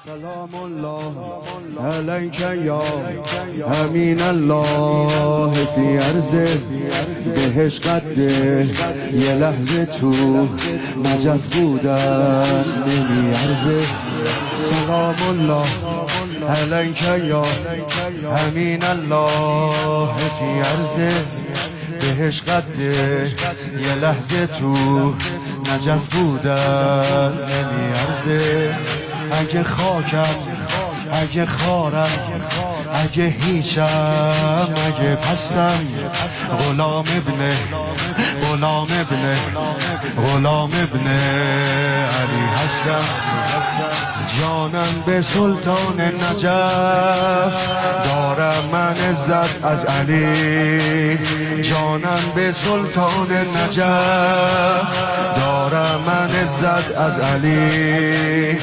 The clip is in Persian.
سلام الله علیک یا امین الله فی عرضه بهش قده یه لحظه تو نجف بودن نمیارزه سلام الله علیک یا امین الله فی عرضه بهش قده یه لحظه تو نجف بودن نمیارزه اگه خاکم اگه خارم اگه هیچم اگه پستم غلام ابن علی هستم جانم به سلطان نجف دارم من عزت از علی جانم به سلطان نجف دارم من عزت از علی